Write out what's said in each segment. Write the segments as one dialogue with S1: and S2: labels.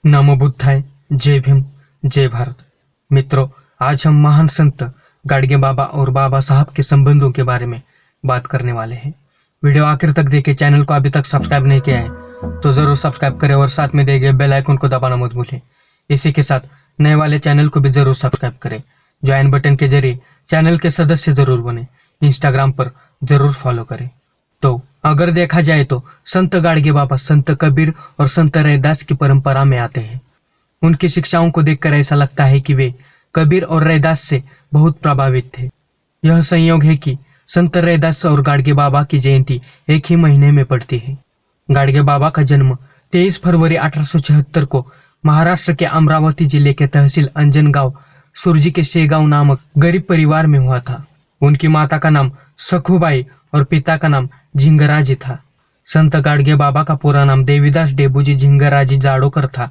S1: नमो बुद्धाय, जय भीम, जय भारत। मित्रों, आज हम महान संत गाडगे बाबा और बाबा साहब के संबंधों के बारे में बात करने वाले हैं। वीडियो आखिर तक देखें। चैनल को अभी तक सब्सक्राइब नहीं किया है तो जरूर सब्सक्राइब करें और साथ में दिए गए बेल आइकन को दबाना मत भूलें। इसी के साथ नए वाले चैनल को भी जरूर सब्सक्राइब करें। ज्वाइन बटन के जरिए चैनल के सदस्य जरूर बने। इंस्टाग्राम पर जरूर फॉलो करें। तो अगर देखा जाए तो संत गाडगे बाबा संत कबीर और संत रैदास की परंपरा में आते हैं। उनकी शिक्षाओं को देखकर ऐसा लगता है कि वे कबीर और रैदास से बहुत प्रभावित थे। यह संयोग है कि संत रैदास और गाडगे बाबा की जयंती एक ही महीने में पड़ती है। गाडगे बाबा का जन्म 23 फरवरी 1876 को महाराष्ट्र के अमरावती जिले के तहसील अंजनगांव सुरजी के शेगांव नामक गरीब परिवार में हुआ था। उनकी माता का नाम सखुबाई और पिता का नाम झिंगराजी था। संत गाडगे बाबा का पूरा नाम देवीदास डेबूजी झिंगराजी जाड़ोकर था।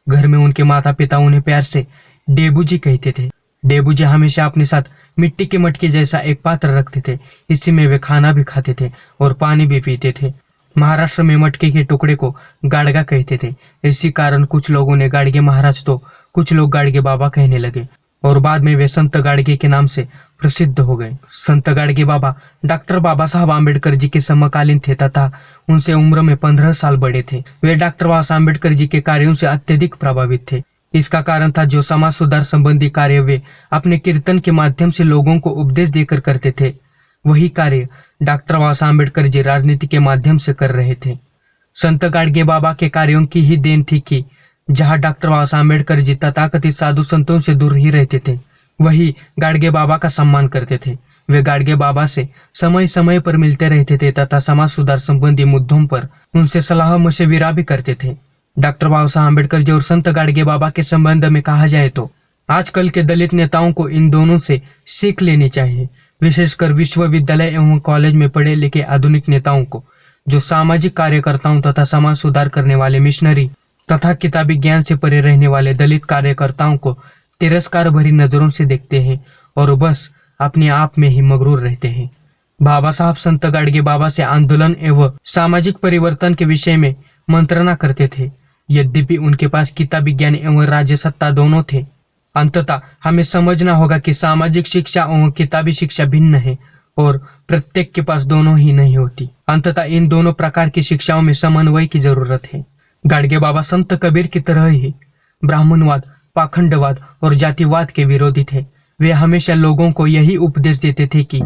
S1: घर में उनके माता पिता उन्हें प्यार से डेबूजी कहते थे। डेबूजी हमेशा अपने साथ मिट्टी के मटके जैसा एक पात्र रखते थे। इसी में वे खाना भी खाते थे और पानी भी पीते थे। महाराष्ट्र में मटके के टुकड़े को गाडगा कहते थे। इसी कारण कुछ लोगों ने गाडगे महाराज तो कुछ लोग गाडगे बाबा कहने लगे और बाद में वे संत गाडगे के नाम से प्रसिद्ध हो गए। संत गाडगे बाबा डॉक्टर बाबा साहब आम्बेडकर जी के समकालीन थे तथा उनसे उम्र में 15 साल बड़े थे। वे डॉक्टर बाबा साहब आम्बेडकर जी के कार्यों से अत्यधिक प्रभावित थे। इसका कारण था जो समाज सुधार संबंधी कार्य वे अपने कीर्तन के माध्यम से लोगों को उपदेश देकर करते थे, वही कार्य डॉक्टर बाबा साहब आम्बेडकर जी राजनीति के माध्यम से कर रहे थे। संत गाडगे बाबा के कार्यों की ही देन थी कि जहां डॉक्टर बाबा साहब आम्बेडकर जी तथाकथित साधु संतों से दूर ही रहते थे, वही गाडगे बाबा का सम्मान करते थे। वे गाडगे बाबा से समय समय पर मिलते रहते थे तथा समाज सुधार संबंधी मुद्दों पर उनसे सलाह मशविरा भी करते थे। डॉक्टर बाबा साहब आम्बेडकर जी और संत गाडगे बाबा के संबंध में कहा जाए तो आजकल के दलित नेताओं को इन दोनों से सीख लेनी चाहिए, विशेषकर विश्वविद्यालय एवं कॉलेज में पढ़े लिखे आधुनिक नेताओं को, जो सामाजिक कार्यकर्ताओं तथा समाज सुधार करने वाले मिशनरी तथा किताबी ज्ञान से परे रहने वाले दलित कार्यकर्ताओं को तिरस्कार भरी नजरों से देखते हैं और बस अपने आप में ही मगरूर रहते हैं। बाबा साहब संत गाडगे बाबा से आंदोलन एवं सामाजिक परिवर्तन के विषय में मंत्रणा करते थे। यद्यपि उनके पास किताबी ज्ञान एवं राज्य सत्ता दोनों थे। अंततः हमें समझना होगा कि सामाजिक शिक्षा एवं किताबी शिक्षा भिन्न है और प्रत्येक के पास दोनों ही नहीं होती। अंततः इन दोनों प्रकार की शिक्षाओं में समन्वय की जरूरत है। गाडगे बाबा संत कबीर की तरह ही ब्राह्मणवाद, पाखंडवाद और जातिवाद के विरोधी थे। वे हमेशा लोगों को यही उपदेश देते थे कि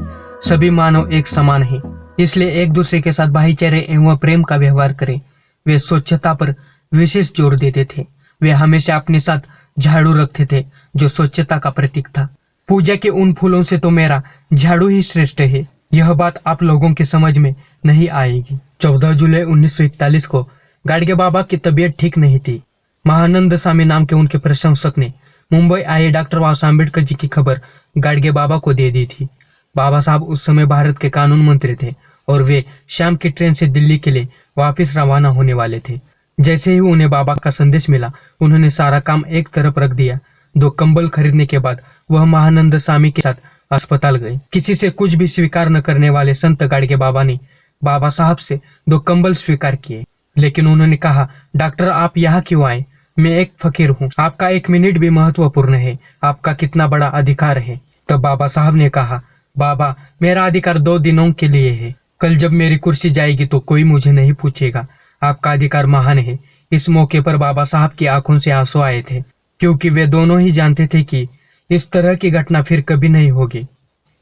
S1: सभी मानव एक समान है, इसलिए एक दूसरे के साथ भाईचारे एवं प्रेम का व्यवहार करें। वे स्वच्छता पर विशेष जोर देते थे। वे हमेशा अपने साथ झाड़ू रखते थे जो स्वच्छता का प्रतीक था। पूजा के उन फूलों से तो मेरा झाड़ू ही श्रेष्ठ है, यह बात आप लोगों के समझ में नहीं आएगी। 14 जुलाई 1941 को गाडगे बाबा की तबीयत ठीक नहीं थी। महानंद स्वामी नाम के उनके प्रशंसक ने मुंबई आए डॉक्टर बाबा साहब आम्बेडकर जी की खबर गाडगे बाबा को दे दी थी। बाबा साहब उस समय भारत के कानून मंत्री थे और वे शाम की ट्रेन से दिल्ली के लिए वापस रवाना होने वाले थे। जैसे ही उन्हें बाबा का संदेश मिला, उन्होंने सारा काम एक तरफ रख दिया। 2 कंबल खरीदने के बाद वह महानंद स्वामी के साथ अस्पताल गए। किसी से कुछ भी स्वीकार न करने वाले संत गाडगे बाबा ने बाबा साहब से 2 कंबल स्वीकार किए, लेकिन उन्होंने कहा, डॉक्टर आप यहाँ क्यों आए? मैं एक फकीर हूँ, आपका 1 मिनट भी महत्वपूर्ण है। आपका कितना बड़ा अधिकार है। तब बाबा साहब ने कहा, बाबा मेरा अधिकार 2 दिनों के लिए है। कल जब मेरी कुर्सी जाएगी तो कोई मुझे नहीं पूछेगा। आपका अधिकार महान है। इस मौके पर बाबा साहब की आंखों से आंसू आए थे, क्योंकि वे दोनों ही जानते थे कि इस तरह की घटना फिर कभी नहीं होगी।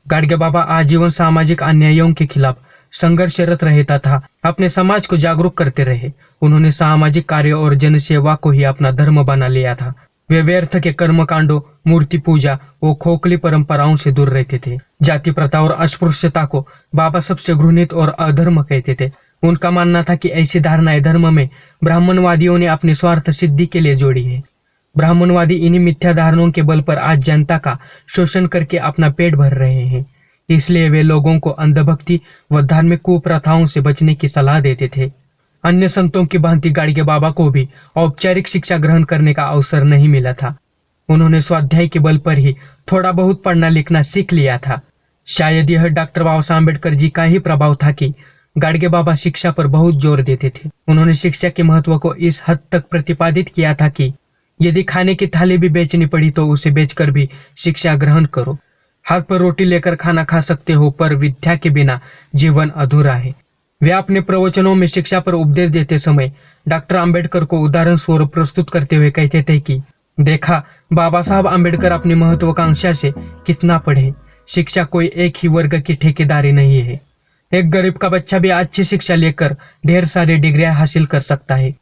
S1: गाडगे बाबा आजीवन सामाजिक अन्यायों के खिलाफ संघर्षरत रहे तथा अपने समाज को जागरूक करते रहे। उन्होंने सामाजिक कार्य और जनसेवा को ही अपना धर्म बना लिया था। वे व्यर्थ के कर्मकांडों, मूर्ति पूजा और खोखली परंपराओं से दूर रहते थे। जाति प्रथा और अस्पृश्यता को बाबा सबसे घृणित और अधर्म कहते थे। उनका मानना था कि ऐसी धारणाएं धर्म में ब्राह्मणवादियों ने अपने स्वार्थ सिद्धि के लिए जोड़ी है। ब्राह्मणवादी इन्हीं मिथ्या धारणाओं के बल पर आज जनता का शोषण करके अपना पेट भर रहे हैं। इसलिए वे लोगों को अंधभक्ति व धार्मिक कुप्रथाओं से बचने की सलाह देते थे। अन्य संतों की भांति गाडगे बाबा को भी औपचारिक शिक्षा ग्रहण करने का अवसर नहीं मिला था। उन्होंने स्वाध्याय के बल पर ही थोड़ा बहुत पढ़ना लिखना सीख लिया था। शायद यह डॉक्टर बाबा साहब आम्बेडकर जी का ही प्रभाव था कि गाडगे बाबा शिक्षा पर बहुत जोर देते थे। उन्होंने शिक्षा के महत्व को इस हद तक प्रतिपादित किया था कि यदि खाने की थाली भी बेचनी पड़ी तो उसे बेचकर भी शिक्षा ग्रहण करो। हाथ पर रोटी लेकर खाना खा सकते हो, पर विद्या के बिना जीवन अधूरा है। वे अपने प्रवचनों में शिक्षा पर उपदेश देते समय डॉक्टर अंबेडकर को उदाहरण स्वरूप प्रस्तुत करते हुए कहते थे कि देखा, बाबा साहब अंबेडकर अपनी महत्वाकांक्षा से कितना पढ़े। शिक्षा कोई एक ही वर्ग की ठेकेदारी नहीं है। एक गरीब का बच्चा भी अच्छी शिक्षा लेकर ढेर सारी डिग्रियां हासिल कर सकता है।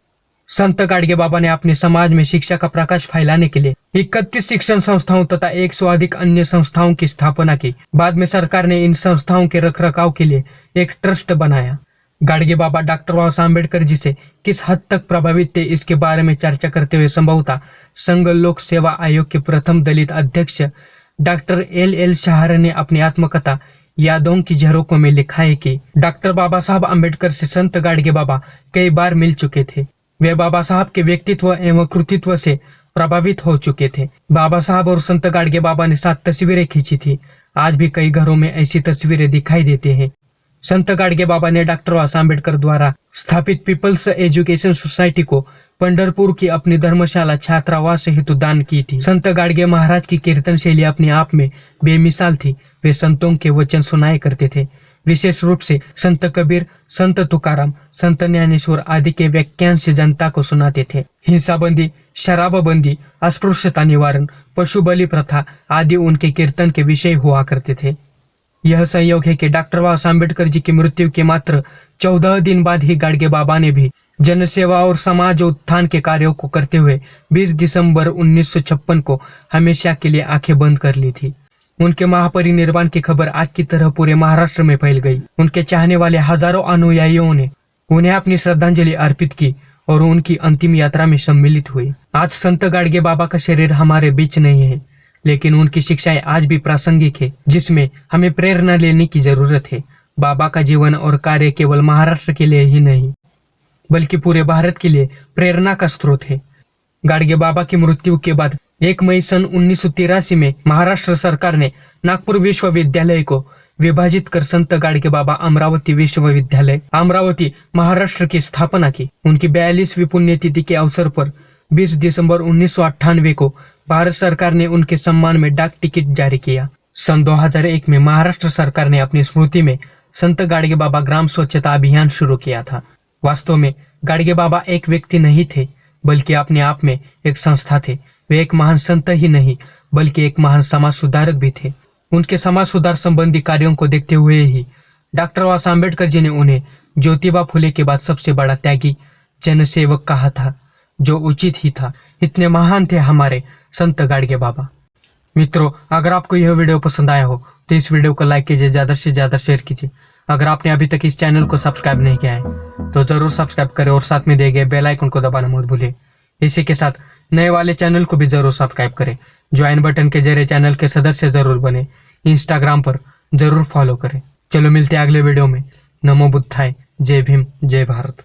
S1: संत गाडगे बाबा ने अपने समाज में शिक्षा का प्रकाश फैलाने के लिए 31 शिक्षण संस्थाओं तथा 100 से अधिक अन्य संस्थाओं की स्थापना की। बाद में सरकार ने इन संस्थाओं के रखरखाव के लिए एक ट्रस्ट बनाया। गाडगे बाबा डॉक्टर बाबा साहब अम्बेडकर जी से किस हद तक प्रभावित थे, इसके बारे में चर्चा करते हुए संभवतः संघ लोक सेवा आयोग के प्रथम दलित अध्यक्ष डॉक्टर LL शाहर ने अपनी आत्मकथा यादों की झरोकों में लिखा है कि डॉक्टर बाबा साहब अम्बेडकर से संत गाडगे बाबा कई बार मिल चुके थे। वे बाबा साहब के व्यक्तित्व एवं कृतित्व से प्रभावित हो चुके थे। बाबा साहब और संत गाडगे बाबा ने साथ तस्वीरें खींची थी। आज भी कई घरों में ऐसी तस्वीरें दिखाई देती हैं। संत गाडगे बाबा ने डॉक्टर बाबा साहब अम्बेडकर द्वारा स्थापित पीपल्स एजुकेशन सोसाइटी को पंढरपुर की अपनी धर्मशाला छात्रावास हेतु दान की थी। संत गाडगे महाराज की कीर्तन शैली अपने आप में बेमिसाल थी। वे संतों के वचन सुनाए करते थे। विशेष रूप से संत कबीर, संत तुकाराम, संत ज्ञानेश्वर आदि के व्याख्यान से जनता को सुनाते थे। हिंसाबंदी, शराबबंदी, अस्पृश्यता निवारण, पशु बलि प्रथा आदि उनके कीर्तन के विषय हुआ करते थे। यह संयोग है कि डॉक्टर बाबा साहब अम्बेडकर जी की मृत्यु के मात्र 14 दिन बाद ही गाडगे बाबा ने भी जनसेवा और समाज उत्थान के कार्यों को करते हुए 20 दिसंबर 1956 को हमेशा के लिए आंखें बंद कर ली थी। उनके महापरिनिर्वाण की खबर आज की तरह पूरे महाराष्ट्र में फैल गई। उनके चाहने वाले हजारों अनुयायियों ने उन्हें अपनी श्रद्धांजलि अर्पित की और उनकी अंतिम यात्रा में सम्मिलित हुए। आज संत गाडगे बाबा का शरीर हमारे बीच नहीं है, लेकिन उनकी शिक्षाएं आज भी प्रासंगिक है, जिसमें हमें प्रेरणा लेने की जरूरत है। बाबा का जीवन और कार्य केवल महाराष्ट्र के लिए ही नहीं, बल्कि पूरे भारत के लिए प्रेरणा का स्रोत है। गाडगे बाबा की मृत्यु के बाद 1 मई सन 1983 में महाराष्ट्र सरकार ने नागपुर विश्वविद्यालय को विभाजित कर संत गाडगे बाबा अमरावती विश्वविद्यालय अमरावती महाराष्ट्र की स्थापना की। उनकी 42वीं पुण्यतिथि के अवसर पर 20 दिसंबर 1998 को भारत सरकार ने उनके सम्मान में डाक टिकट जारी किया। सन 2001 में महाराष्ट्र सरकार ने अपनी स्मृति में संत गाडगे बाबा ग्राम स्वच्छता अभियान शुरू किया था। वास्तव में गाडगे बाबा एक व्यक्ति नहीं थे, बल्कि अपने आप में एक संस्था थे। वे एक महान संत ही नहीं, बल्कि एक महान समाज सुधारक भी थे। उनके समाज सुधार संबंधी कार्यों को देखते हुए ही डॉक्टर बाबा साहब अम्बेडकर जी ने उन्हें ज्योतिबा फुले के बाद सबसे बड़ा त्यागी जनसेवक कहा था, जो उचित ही था। इतने महान थे हमारे संत गाडगे बाबा। मित्रों, अगर आपको यह वीडियो पसंद आया हो तो इस वीडियो को लाइक कीजिए, ज्यादा से ज्यादा शेयर कीजिए। अगर आपने अभी तक इस चैनल को सब्सक्राइब नहीं किया है तो जरूर सब्सक्राइब करें और साथ में दिए गए बेल आइकन को दबाना मत भूलिए। इसी के साथ नए वाले चैनल को भी जरूर सब्सक्राइब करें। ज्वाइन बटन के जरिए चैनल के सदस्य जरूर बने। इंस्टाग्राम पर जरूर फॉलो करें। चलो मिलते हैं अगले वीडियो में। नमो बुद्धाय। जय भीम, जय भारत।